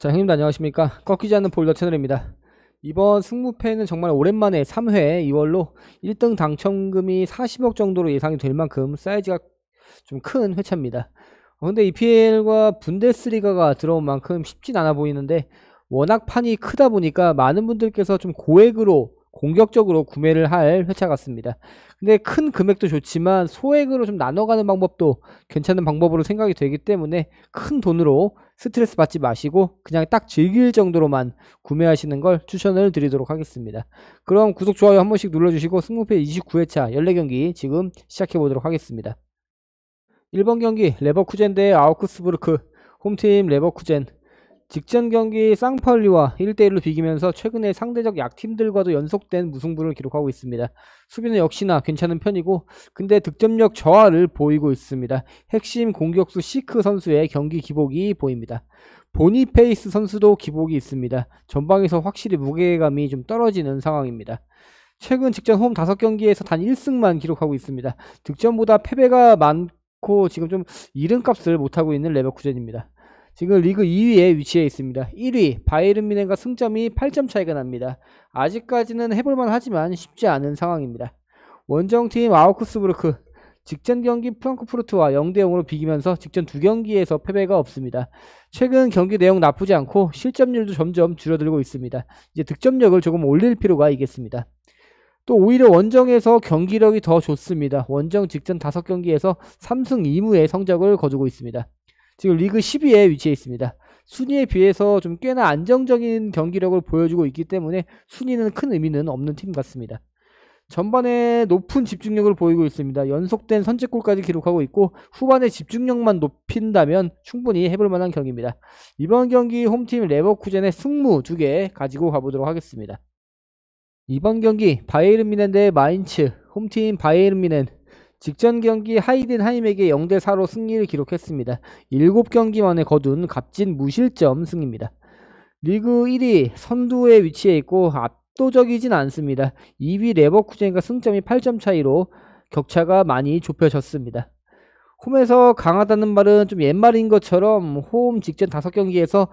자, 형님들 안녕하십니까? 꺾이지 않는 볼더 채널입니다. 이번 승무패는 정말 오랜만에 3회 2월로 1등 당첨금이 40억 정도로 예상이 될 만큼 사이즈가 좀 큰 회차입니다. 근데 EPL과 분데스리가가 들어온 만큼 쉽진 않아 보이는데 워낙 판이 크다 보니까 많은 분들께서 좀 고액으로 공격적으로 구매를 할 회차 같습니다. 근데 큰 금액도 좋지만 소액으로 좀 나눠가는 방법도 괜찮은 방법으로 생각이 되기 때문에 큰 돈으로 스트레스 받지 마시고 그냥 딱 즐길 정도로만 구매하시는 걸 추천을 드리도록 하겠습니다. 그럼 구독, 좋아요 한 번씩 눌러주시고 승무패 29회차 14경기 지금 시작해보도록 하겠습니다. 1번 경기 레버쿠젠 대 아우크스부르크. 홈팀 레버쿠젠. 직전 경기 쌍파울리와 1대1로 비기면서 최근에 상대적 약팀들과도 연속된 무승부를 기록하고 있습니다. 수비는 역시나 괜찮은 편이고 근데 득점력 저하를 보이고 있습니다. 핵심 공격수 시크 선수의 경기 기복이 보입니다. 보니페이스 선수도 기복이 있습니다. 전방에서 확실히 무게감이 좀 떨어지는 상황입니다. 최근 직전 홈 5경기에서 단 1승만 기록하고 있습니다. 득점보다 패배가 많고 지금 좀 이름값을 못하고 있는 레버쿠젠입니다. 지금 리그 2위에 위치해 있습니다. 1위 바이에른 뮌헨과 승점이 8점 차이가 납니다. 아직까지는 해볼만 하지만 쉽지 않은 상황입니다. 원정팀 아우크스부르크. 직전 경기 프랑크푸르트와 0대0으로 비기면서 직전 2경기에서 패배가 없습니다. 최근 경기 내용 나쁘지 않고 실점률도 점점 줄어들고 있습니다. 이제 득점력을 조금 올릴 필요가 있겠습니다. 또 오히려 원정에서 경기력이 더 좋습니다. 원정 직전 5경기에서 3승 2무의 성적을 거두고 있습니다. 지금 리그 10위에 위치해 있습니다. 순위에 비해서 좀 꽤나 안정적인 경기력을 보여주고 있기 때문에 순위는 큰 의미는 없는 팀 같습니다. 전반에 높은 집중력을 보이고 있습니다. 연속된 선제골까지 기록하고 있고 후반에 집중력만 높인다면 충분히 해볼 만한 경기입니다. 이번 경기 홈팀 레버쿠젠의 승무 2개 가지고 가보도록 하겠습니다. 이번 경기 바이에른 뮌헨 대 마인츠. 홈팀 바이에른 뮌헨. 직전 경기 하이덴하임에게 0대4로 승리를 기록했습니다. 7경기 만에 거둔 값진 무실점 승입니다. 리그 1위 선두에 위치해 있고 압도적이진 않습니다. 2위 레버쿠젠과 승점이 8점 차이로 격차가 많이 좁혀졌습니다. 홈에서 강하다는 말은 좀 옛말인 것처럼 홈 직전 5경기에서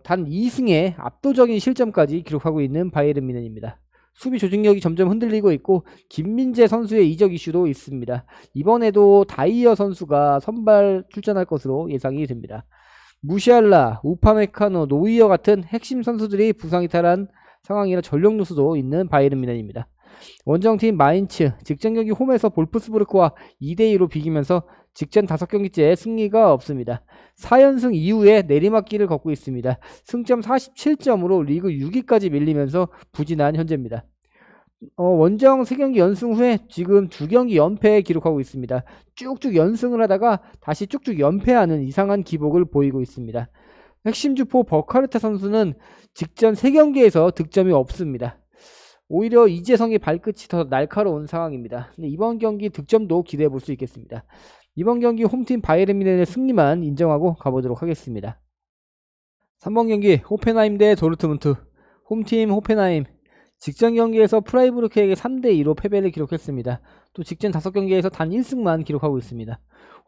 단 2승에 압도적인 실점까지 기록하고 있는 바이에른 뮌헨입니다. 수비 조직력이 점점 흔들리고 있고 김민재 선수의 이적 이슈도 있습니다. 이번에도 다이어 선수가 선발 출전할 것으로 예상이 됩니다. 무시알라, 우파메카노, 노이어 같은 핵심 선수들이 부상 이탈한 상황이라 전력 누수도 있는 바이에른 뮌헨입니다. 원정팀 마인츠. 직전 경기 홈에서 볼프스부르크와 2대2로 비기면서 직전 5경기째 승리가 없습니다. 4연승 이후에 내리막길을 걷고 있습니다. 승점 47점으로 리그 6위까지 밀리면서 부진한 현재입니다. 원정 3경기 연승 후에 지금 2경기 연패 기록하고 있습니다. 쭉쭉 연승을 하다가 다시 쭉쭉 연패하는 이상한 기복을 보이고 있습니다. 핵심 주포 버카르타 선수는 직전 3경기에서 득점이 없습니다. 오히려 이재성의 발끝이 더 날카로운 상황입니다. 이번 경기 득점도 기대해 볼 수 있겠습니다. 이번 경기 홈팀 바이에른 뮌헨의 승리만 인정하고 가보도록 하겠습니다. 3번 경기 호펜하임 대 도르트문트. 홈팀 호펜하임. 직전 경기에서 프라이부르크에게 3대2로 패배를 기록했습니다. 또 직전 5경기에서 단 1승만 기록하고 있습니다.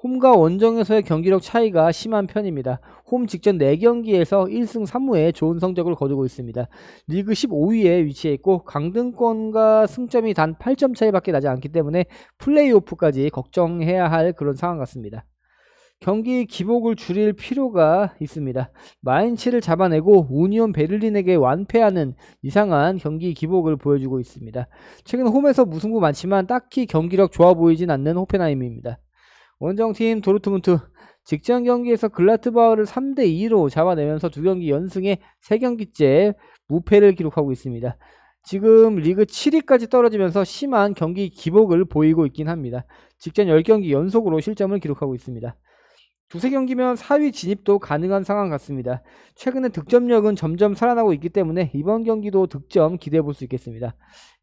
홈과 원정에서의 경기력 차이가 심한 편입니다. 홈 직전 4경기에서 1승 3무의 좋은 성적을 거두고 있습니다. 리그 15위에 위치해 있고 강등권과 승점이 단 8점 차이밖에 나지 않기 때문에 플레이오프까지 걱정해야 할 그런 상황 같습니다. 경기 기복을 줄일 필요가 있습니다. 마인츠를 잡아내고 우니온 베를린에게 완패하는 이상한 경기 기복을 보여주고 있습니다. 최근 홈에서 무승부 많지만 딱히 경기력 좋아 보이진 않는 호펜하임입니다. 원정팀 도르트문트. 직전 경기에서 글라트바흐를 3대2로 잡아내면서 2경기 연승에 3경기째 무패를 기록하고 있습니다. 지금 리그 7위까지 떨어지면서 심한 경기 기복을 보이고 있긴 합니다. 직전 10경기 연속으로 실점을 기록하고 있습니다. 2~3경기면 4위 진입도 가능한 상황 같습니다. 최근에 득점력은 점점 살아나고 있기 때문에 이번 경기도 득점 기대해 볼 수 있겠습니다.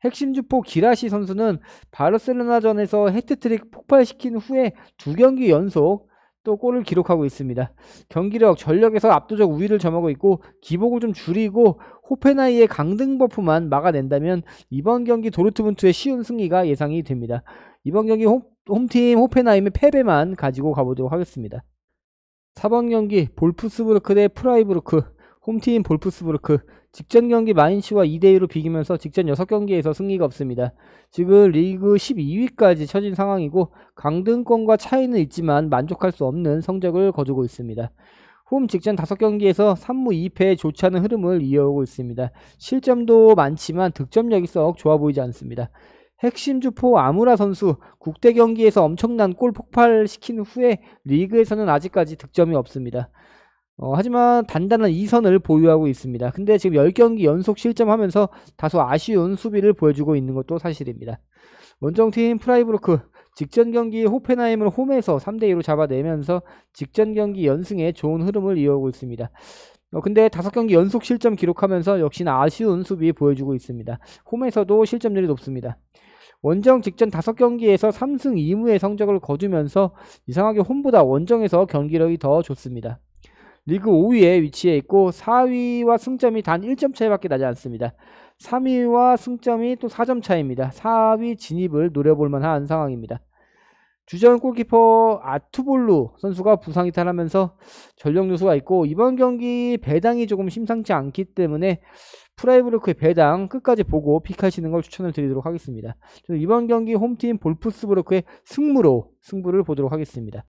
핵심 주포 기라시 선수는 바르셀로나전에서 해트트릭 폭발시킨 후에 2경기 연속 또 골을 기록하고 있습니다. 경기력, 전력에서 압도적 우위를 점하고 있고 기복을 좀 줄이고 호펜하이의 강등 버프만 막아낸다면 이번 경기 도르트문트의 쉬운 승리가 예상이 됩니다. 이번 경기 홈팀 호펜하임의 패배만 가지고 가보도록 하겠습니다. 4번 경기 볼프스부르크 대 프라이부르크. 홈팀 볼프스부르크. 직전 경기 마인츠와 2대2로 비기면서 직전 6경기에서 승리가 없습니다. 지금 리그 12위까지 처진 상황이고 강등권과 차이는 있지만 만족할 수 없는 성적을 거두고 있습니다. 홈 직전 5경기에서 3무 2패에 좋지 않은 흐름을 이어오고 있습니다. 실점도 많지만 득점력이 썩 좋아 보이지 않습니다. 핵심 주포 아무라 선수 국대 경기에서 엄청난 골 폭발시킨 후에 리그에서는 아직까지 득점이 없습니다. 하지만 단단한 2선을 보유하고 있습니다. 근데 지금 10경기 연속 실점하면서 다소 아쉬운 수비를 보여주고 있는 것도 사실입니다. 원정팀 프라이부르크 직전 경기 호펜하임을 홈에서 3대2로 잡아내면서 직전 경기 연승에 좋은 흐름을 이어오고 있습니다. 근데 5경기 연속 실점 기록하면서 역시나 아쉬운 수비 보여주고 있습니다. 홈에서도 실점률이 높습니다. 원정 직전 5경기에서 3승 2무의 성적을 거두면서 이상하게 홈보다 원정에서 경기력이 더 좋습니다. 리그 5위에 위치해 있고 4위와 승점이 단 1점 차이밖에 나지 않습니다. 3위와 승점이 또 4점 차이입니다. 4위 진입을 노려볼 만한 상황입니다. 주전 골키퍼 아투볼루 선수가 부상 이탈하면서 전력 누수가 있고 이번 경기 배당이 조금 심상치 않기 때문에 프라이부르크의 배당 끝까지 보고 픽하시는 걸 추천을 드리도록 하겠습니다. 이번 경기 홈팀 볼프스부르크의 승부를 보도록 하겠습니다.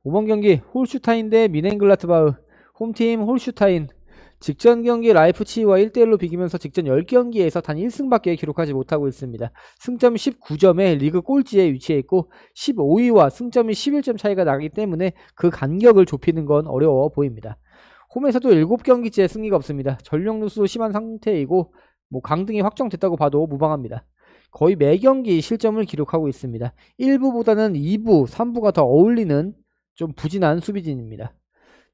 5번 경기 홀슈타인 대 미넨글라트바흐. 홈팀 홀슈타인. 직전 경기 라이프치히와 1대1로 비기면서 직전 10경기에서 단 1승밖에 기록하지 못하고 있습니다. 승점 19점에 리그 꼴찌에 위치해 있고 15위와 승점이 11점 차이가 나기 때문에 그 간격을 좁히는 건 어려워 보입니다. 홈에서도 7경기째 승리가 없습니다. 전력 누수도 심한 상태이고 강등이 확정됐다고 봐도 무방합니다. 거의 매 경기 실점을 기록하고 있습니다. 1부보다는 2부, 3부가 더 어울리는 좀 부진한 수비진입니다.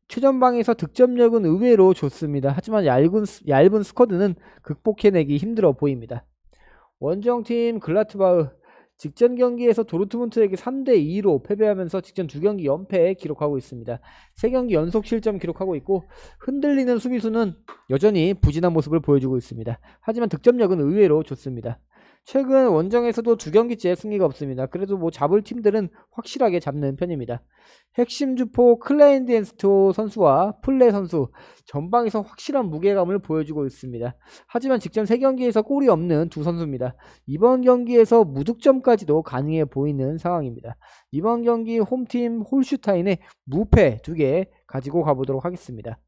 최전방에서 득점력은 의외로 좋습니다. 하지만 얇은 스쿼드는 극복해내기 힘들어 보입니다. 원정팀 글라트바흐. 직전 경기에서 도르트문트에게 3대2로 패배하면서 직전 2경기 연패에 기록하고 있습니다. 3경기 연속 실점 기록하고 있고 흔들리는 수비수는 여전히 부진한 모습을 보여주고 있습니다. 하지만 득점력은 의외로 좋습니다. 최근 원정에서도 2경기째 승리가 없습니다. 그래도 잡을 팀들은 확실하게 잡는 편입니다. 핵심 주포 클라인디엔스토 선수와 플레 선수 전방에서 확실한 무게감을 보여주고 있습니다. 하지만 직전 3경기에서 골이 없는 두 선수입니다. 이번 경기에서 무득점까지도 가능해 보이는 상황입니다. 이번 경기 홈팀 홀슈타인의 무패 2개 가지고 가보도록 하겠습니다.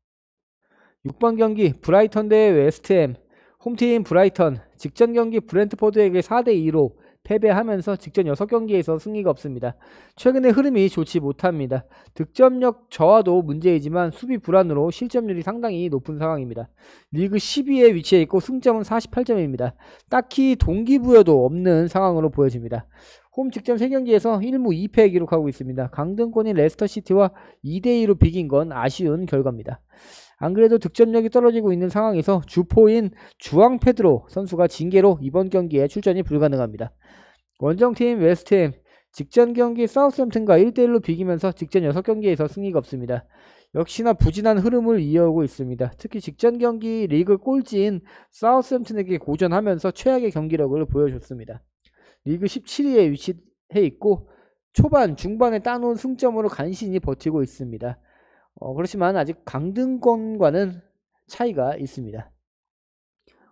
6번 경기 브라이턴 대 웨스트햄. 홈팀 브라이턴. 직전 경기 브렌트포드에게 4대2로 패배하면서 직전 6경기에서 승리가 없습니다. 최근에 흐름이 좋지 못합니다. 득점력 저하도 문제이지만 수비 불안으로 실점률이 상당히 높은 상황입니다. 리그 10위에 위치해 있고 승점은 48점입니다. 딱히 동기부여도 없는 상황으로 보여집니다. 홈 직전 3경기에서 1무 2패 기록하고 있습니다. 강등권인 레스터시티와 2대2로 비긴 건 아쉬운 결과입니다. 안 그래도 득점력이 떨어지고 있는 상황에서 주포인 주앙 페드로 선수가 징계로 이번 경기에 출전이 불가능합니다. 원정팀 웨스트햄. 직전 경기 사우스햄튼과 1대1로 비기면서 직전 6경기에서 승리가 없습니다. 역시나 부진한 흐름을 이어오고 있습니다. 특히 직전 경기 리그 꼴찌인 사우스햄튼에게 고전하면서 최악의 경기력을 보여줬습니다. 리그 17위에 위치해 있고 초반 중반에 따놓은 승점으로 간신히 버티고 있습니다. 그렇지만 아직 강등권과는 차이가 있습니다.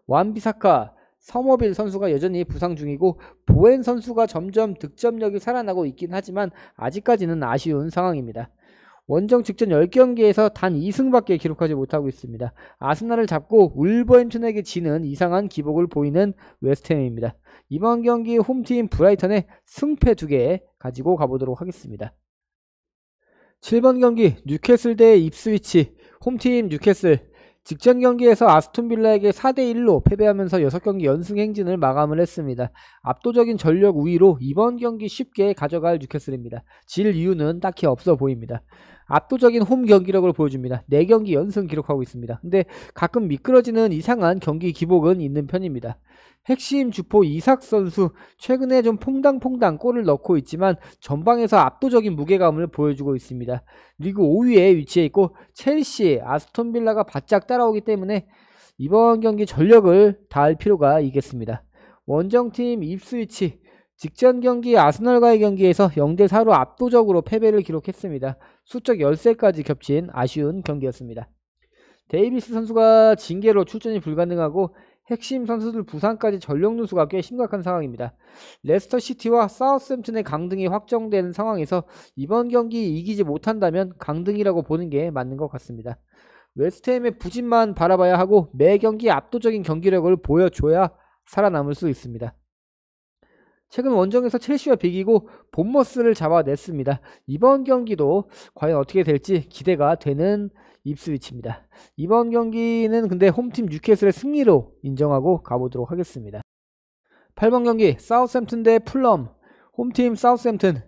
완비사카, 서머빌 선수가 여전히 부상 중이고 보엔 선수가 점점 득점력이 살아나고 있긴 하지만 아직까지는 아쉬운 상황입니다. 원정 직전 10경기에서 단 2승밖에 기록하지 못하고 있습니다. 아스날을 잡고 울버햄튼에게 지는 이상한 기복을 보이는 웨스트햄입니다. 이번 경기 홈팀 브라이턴의 승패 2개 가지고 가보도록 하겠습니다. 7번 경기 뉴캐슬 대 입스위치. 홈팀 뉴캐슬. 직전 경기에서 아스톤빌라에게 4대1로 패배하면서 6경기 연승 행진을 마감을 했습니다. 압도적인 전력 우위로 이번 경기 쉽게 가져갈 뉴캐슬입니다. 질 이유는 딱히 없어 보입니다. 압도적인 홈 경기력을 보여줍니다. 4경기 연승 기록하고 있습니다. 근데 가끔 미끄러지는 이상한 경기 기복은 있는 편입니다. 핵심 주포 이삭 선수 최근에 좀 퐁당퐁당 골을 넣고 있지만 전방에서 압도적인 무게감을 보여주고 있습니다. 리그 5위에 위치해 있고 첼시, 아스톤빌라가 바짝 따라오기 때문에 이번 경기 전력을 다할 필요가 있겠습니다. 원정팀 입스위치. 직전 경기 아스널과의 경기에서 0대4로 압도적으로 패배를 기록했습니다. 수적 열세까지 겹친 아쉬운 경기였습니다. 데이비스 선수가 징계로 출전이 불가능하고 핵심 선수들 부상까지 전력 누수가 꽤 심각한 상황입니다. 레스터 시티와 사우스햄튼의 강등이 확정된 상황에서 이번 경기 이기지 못한다면 강등이라고 보는 게 맞는 것 같습니다. 웨스트햄의 부진만 바라봐야 하고 매 경기 압도적인 경기력을 보여줘야 살아남을 수 있습니다. 최근 원정에서 첼시와 비기고 본머스를 잡아냈습니다. 이번 경기도 과연 어떻게 될지 기대가 되는 입스위치입니다. 이번 경기는 근데 홈팀 뉴캐슬의 승리로 인정하고 가보도록 하겠습니다. 8번 경기 사우스햄튼 대 풀럼. 홈팀 사우스햄튼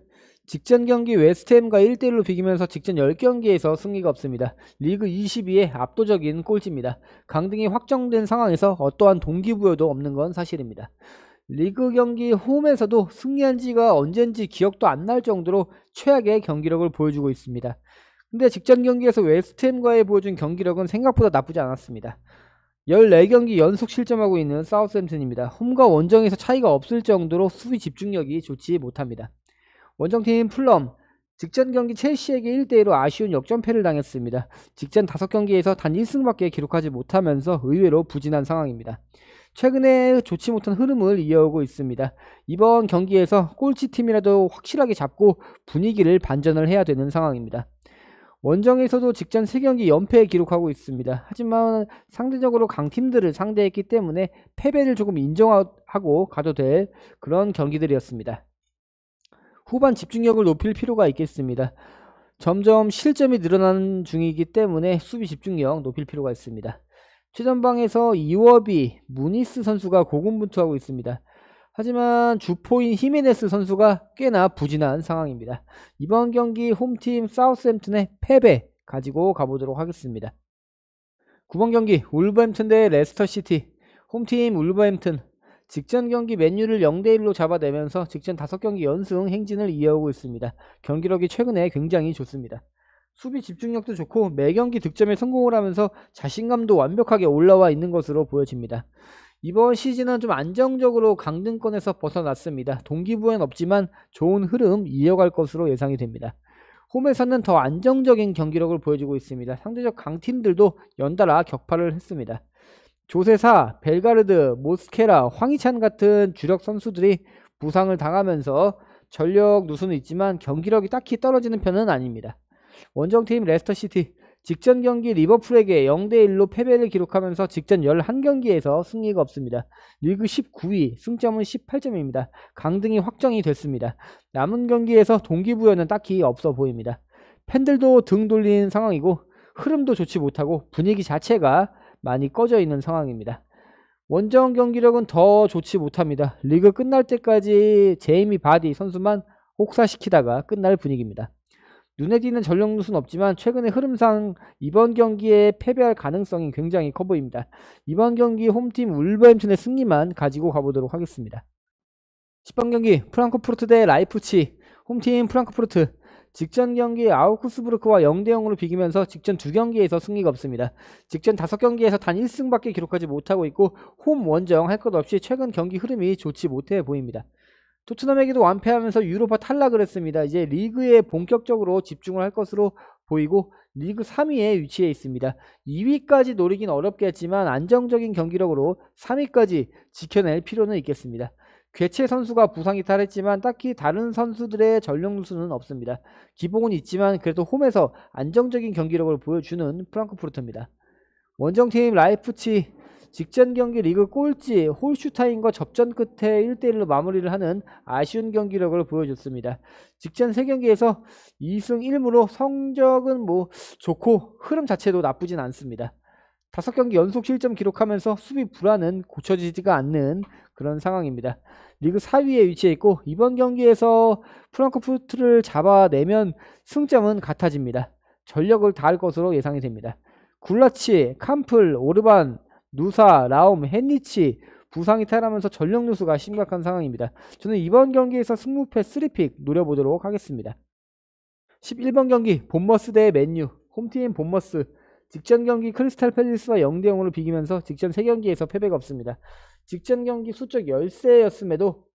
직전 경기 웨스트햄과 1대1로 비기면서 직전 10경기에서 승리가 없습니다. 리그 22의 압도적인 꼴찌입니다. 강등이 확정된 상황에서 어떠한 동기부여도 없는 건 사실입니다. 리그 경기 홈에서도 승리한 지가 언젠지 기억도 안 날 정도로 최악의 경기력을 보여주고 있습니다. 근데 직전 경기에서 웨스트햄과의 보여준 경기력은 생각보다 나쁘지 않았습니다. 14경기 연속 실점하고 있는 사우스햄튼입니다. 홈과 원정에서 차이가 없을 정도로 수비 집중력이 좋지 못합니다. 원정팀 풀럼 직전 경기 첼시에게 1대1로 아쉬운 역전패를 당했습니다. 직전 5경기에서 단 1승밖에 기록하지 못하면서 의외로 부진한 상황입니다. 최근에 좋지 못한 흐름을 이어오고 있습니다. 이번 경기에서 꼴찌팀이라도 확실하게 잡고 분위기를 반전을 해야 되는 상황입니다. 원정에서도 직전 3경기 연패 기록하고 있습니다. 하지만 상대적으로 강팀들을 상대했기 때문에 패배를 조금 인정하고 가도 될 그런 경기들이었습니다. 후반 집중력을 높일 필요가 있겠습니다. 점점 실점이 늘어나는 중이기 때문에 수비 집중력 높일 필요가 있습니다. 최전방에서 이워비, 무니스 선수가 고군분투하고 있습니다. 하지만 주포인 히메네스 선수가 꽤나 부진한 상황입니다. 이번 경기 홈팀 사우스햄튼의 패배 가지고 가보도록 하겠습니다. 9번 경기 울버햄튼 대 레스터시티. 홈팀 울버햄튼 직전 경기 맨유를 0대1로 잡아내면서 직전 5경기 연승 행진을 이어오고 있습니다. 경기력이 최근에 굉장히 좋습니다. 수비 집중력도 좋고 매경기 득점에 성공을 하면서 자신감도 완벽하게 올라와 있는 것으로 보여집니다. 이번 시즌은 좀 안정적으로 강등권에서 벗어났습니다. 동기부여는 없지만 좋은 흐름 이어갈 것으로 예상이 됩니다. 홈에서는 더 안정적인 경기력을 보여주고 있습니다. 상대적 강팀들도 연달아 격파를 했습니다. 조세사, 벨가르드, 모스케라, 황희찬 같은 주력 선수들이 부상을 당하면서 전력 누수는 있지만 경기력이 딱히 떨어지는 편은 아닙니다. 원정팀 레스터시티 직전 경기 리버풀에게 0대1로 패배를 기록하면서 직전 11경기에서 승리가 없습니다. 리그 19위, 승점은 18점입니다. 강등이 확정이 됐습니다. 남은 경기에서 동기부여는 딱히 없어 보입니다. 팬들도 등 돌린 상황이고 흐름도 좋지 못하고 분위기 자체가 많이 꺼져 있는 상황입니다. 원정 경기력은 더 좋지 못합니다. 리그 끝날 때까지 제이미 바디 선수만 혹사시키다가 끝날 분위기입니다. 눈에 띄는 전력 누수는 없지만 최근의 흐름상 이번 경기에 패배할 가능성이 굉장히 커 보입니다. 이번 경기 홈팀 울버햄튼의 승리만 가지고 가보도록 하겠습니다. 10번 경기 프랑크푸르트 대 라이프치. 홈팀 프랑크푸르트 직전 경기 아우크스부르크와 0대0으로 비기면서 직전 2경기에서 승리가 없습니다. 직전 5경기에서 단 1승밖에 기록하지 못하고 있고 홈 원정 할 것 없이 최근 경기 흐름이 좋지 못해 보입니다. 토트넘에게도 완패하면서 유로파 탈락을 했습니다. 이제 리그에 본격적으로 집중을 할 것으로 보이고 리그 3위에 위치해 있습니다. 2위까지 노리긴 어렵겠지만 안정적인 경기력으로 3위까지 지켜낼 필요는 있겠습니다. 괴체 선수가 부상이 탈했지만 딱히 다른 선수들의 전력 누수는 없습니다. 기복은 있지만 그래도 홈에서 안정적인 경기력을 보여주는 프랑크푸르트입니다. 원정팀 라이프치 직전 경기 리그 꼴찌 홀슈타인과 접전 끝에 1대1로 마무리를 하는 아쉬운 경기력을 보여줬습니다. 직전 3경기에서 2승 1무로 성적은 좋고 흐름 자체도 나쁘진 않습니다. 5경기 연속 실점 기록하면서 수비 불안은 고쳐지지가 않는 그런 상황입니다. 리그 4위에 위치해 있고 이번 경기에서 프랑크푸르트를 잡아내면 승점은 같아집니다. 전력을 다할 것으로 예상이 됩니다. 굴라치, 캄플, 오르반, 누사, 라움, 헨리치 부상이 탈하면서 전력 누수가 심각한 상황입니다. 저는 이번 경기에서 승무패 3픽 노려보도록 하겠습니다. 11번 경기 본머스 대 맨유. 홈팀 본머스 직전 경기 크리스탈 팰리스와 0대0으로 비기면서 직전 3경기에서 패배가 없습니다. 직전 경기 수적 열세였음에도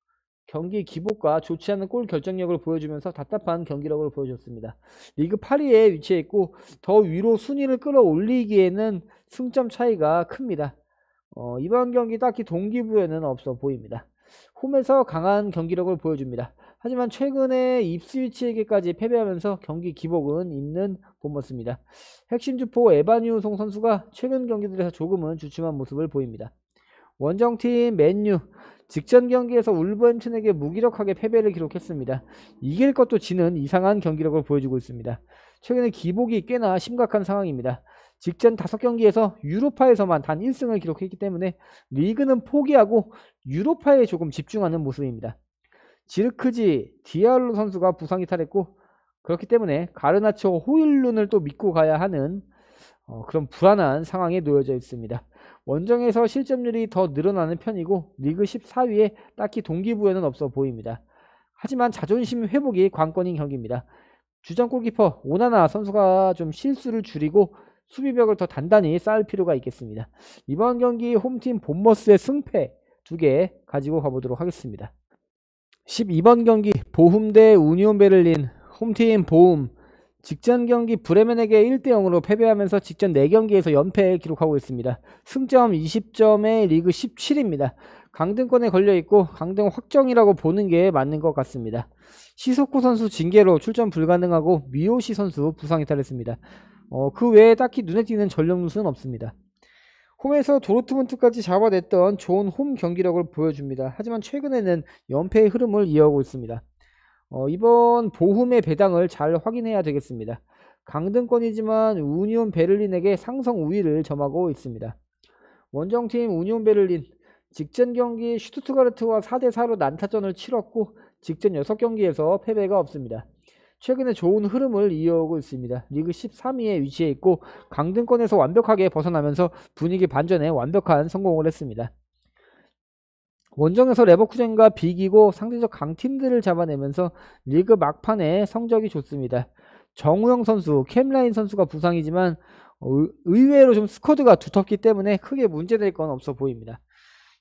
경기 기복과 좋지 않은 골 결정력을 보여주면서 답답한 경기력을 보여줬습니다. 리그 8위에 위치해 있고 더 위로 순위를 끌어올리기에는 승점 차이가 큽니다. 이번 경기 딱히 동기부여는 없어 보입니다. 홈에서 강한 경기력을 보여줍니다. 하지만 최근에 입스위치에게까지 패배하면서 경기 기복은 있는 본머스입니다. 핵심 주포 에바뉴송 선수가 최근 경기들에서 조금은 주춤한 모습을 보입니다. 원정팀 맨유 직전 경기에서 울버햄튼에게 무기력하게 패배를 기록했습니다. 이길 것도 지는 이상한 경기력을 보여주고 있습니다. 최근에 기복이 꽤나 심각한 상황입니다. 직전 5경기에서 유로파에서만 단 1승을 기록했기 때문에 리그는 포기하고 유로파에 조금 집중하는 모습입니다. 지르크지 디알로 선수가 부상이 탈했고 그렇기 때문에 가르나초 호일룬을 또 믿고 가야 하는 그런 불안한 상황에 놓여져 있습니다. 원정에서 실점률이 더 늘어나는 편이고 리그 14위에 딱히 동기부여는 없어 보입니다. 하지만 자존심 회복이 관건인 경기입니다. 주전 골키퍼 오나나 선수가 좀 실수를 줄이고 수비벽을 더 단단히 쌓을 필요가 있겠습니다. 이번 경기 홈팀 본머스의 승패 2개 가지고 가보도록 하겠습니다. 12번 경기 보훔 대 우니온 베를린. 홈팀 보훔 직전 경기 브레멘에게 1대0으로 패배하면서 직전 4경기에서 연패 기록하고 있습니다. 승점 20점에 리그 17입니다. 강등권에 걸려있고 강등 확정이라고 보는 게 맞는 것 같습니다. 시소코 선수 징계로 출전 불가능하고 미오시 선수 부상이 탈했습니다. 그 외에 딱히 눈에 띄는 전력 누수는 없습니다. 홈에서 도르트문트까지 잡아냈던 좋은 홈 경기력을 보여줍니다. 하지만 최근에는 연패의 흐름을 이어가고 있습니다. 이번 보훔의 배당을 잘 확인해야 되겠습니다. 강등권이지만 우니온 베를린에게 상성 우위를 점하고 있습니다. 원정팀 우니온 베를린 직전 경기 슈투트가르트와 4대4로 난타전을 치렀고 직전 6경기에서 패배가 없습니다. 최근에 좋은 흐름을 이어오고 있습니다. 리그 13위에 위치해 있고 강등권에서 완벽하게 벗어나면서 분위기 반전에 완벽한 성공을 했습니다. 원정에서 레버쿠젠과 비기고 상대적 강팀들을 잡아내면서 리그 막판에 성적이 좋습니다. 정우영 선수, 캠라인 선수가 부상이지만 의외로 좀 스쿼드가 두텁기 때문에 크게 문제될 건 없어 보입니다.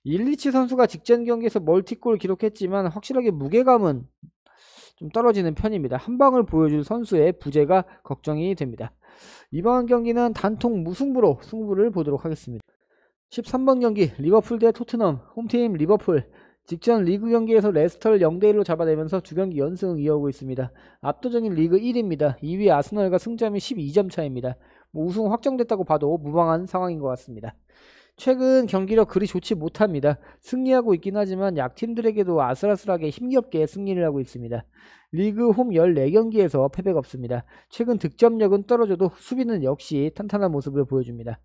일리치 선수가 직전 경기에서 멀티골 기록했지만 확실하게 무게감은 좀 떨어지는 편입니다. 한 방을 보여줄 선수의 부재가 걱정이 됩니다. 이번 경기는 단통 무승부로 승부를 보도록 하겠습니다. 13번 경기 리버풀 대 토트넘. 홈팀 리버풀 직전 리그 경기에서 레스터를 0대1로 잡아내면서 2경기 연승 이어오고 있습니다. 압도적인 리그 1위입니다. 2위 아스널과 승점이 12점 차입니다. 우승 확정됐다고 봐도 무방한 상황인 것 같습니다. 최근 경기력 그리 좋지 못합니다. 승리하고 있긴 하지만 약팀들에게도 아슬아슬하게 힘겹게 승리를 하고 있습니다. 리그 홈 14경기에서 패배가 없습니다. 최근 득점력은 떨어져도 수비는 역시 탄탄한 모습을 보여줍니다.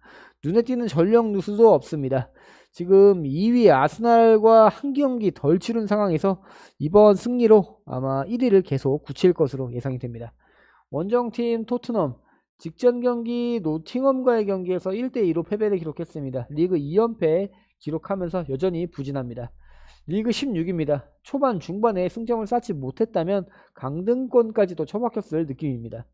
눈에 띄는 전력 누수도 없습니다. 지금 2위 아스날과 한 경기 덜 치른 상황에서 이번 승리로 아마 1위를 계속 굳힐 것으로 예상이 됩니다. 원정팀 토트넘 직전 경기 노팅엄과의 경기에서 1대2로 패배를 기록했습니다. 리그 2연패 기록하면서 여전히 부진합니다. 리그 16입니다. 초반 중반에 승점을 쌓지 못했다면 강등권까지도 처박혔을 느낌입니다.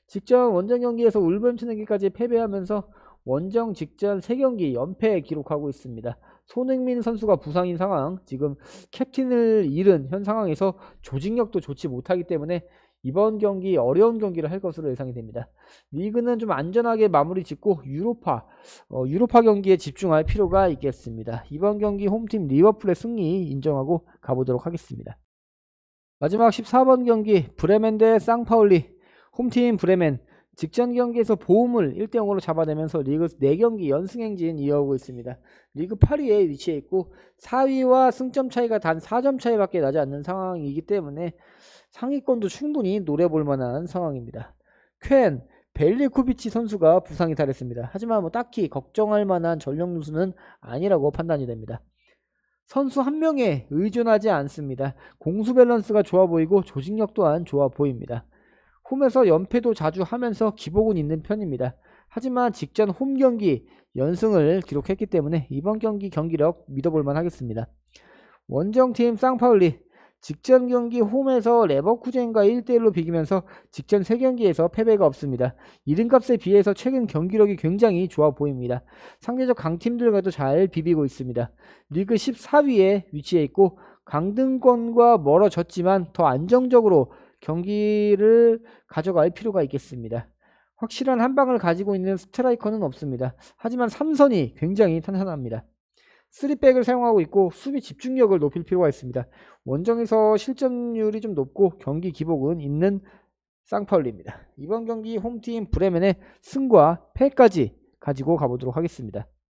직전 원정 경기에서 울버햄튼에게까지 패배하면서 원정 직전 3경기 연패 기록하고 있습니다. 손흥민 선수가 부상인 상황, 지금 캡틴을 잃은 현 상황에서 조직력도 좋지 못하기 때문에 이번 경기 어려운 경기를 할 것으로 예상이 됩니다. 리그는 좀 안전하게 마무리 짓고 유로파 경기에 집중할 필요가 있겠습니다. 이번 경기 홈팀 리버풀의 승리 인정하고 가보도록 하겠습니다. 마지막 14번 경기 브레멘 대 쌍파울리. 홈팀 브레멘 직전 경기에서 보움을 1대0으로 잡아내면서 리그 4경기 연승행진 이어오고 있습니다. 리그 8위에 위치해 있고 4위와 승점 차이가 단 4점 차이밖에 나지 않는 상황이기 때문에 상위권도 충분히 노려볼 만한 상황입니다. 퀸 벨리코비치 선수가 부상이 탈했습니다. 하지만 딱히 걱정할 만한 전력 누수는 아니라고 판단이 됩니다. 선수 한 명에 의존하지 않습니다. 공수 밸런스가 좋아 보이고 조직력 또한 좋아 보입니다. 홈에서 연패도 자주 하면서 기복은 있는 편입니다. 하지만 직전 홈 경기 연승을 기록했기 때문에 이번 경기 경기력 믿어볼만 하겠습니다. 원정팀 쌍파울리 직전 경기 홈에서 레버쿠젠과 1대1로 비기면서 직전 3경기에서 패배가 없습니다. 이름값에 비해서 최근 경기력이 굉장히 좋아 보입니다. 상대적 강팀들과도 잘 비비고 있습니다. 리그 14위에 위치해 있고 강등권과 멀어졌지만 더 안정적으로 경기를 가져갈 필요가 있겠습니다. 확실한 한방을 가지고 있는 스트라이커는 없습니다. 하지만 삼선이 굉장히 탄탄합니다. 3백을 사용하고 있고 수비 집중력을 높일 필요가 있습니다. 원정에서 실점률이 좀 높고 경기 기복은 있는 쌍파울리입니다. 이번 경기 홈팀 브레멘의 승과 패까지 가지고 가보도록 하겠습니다.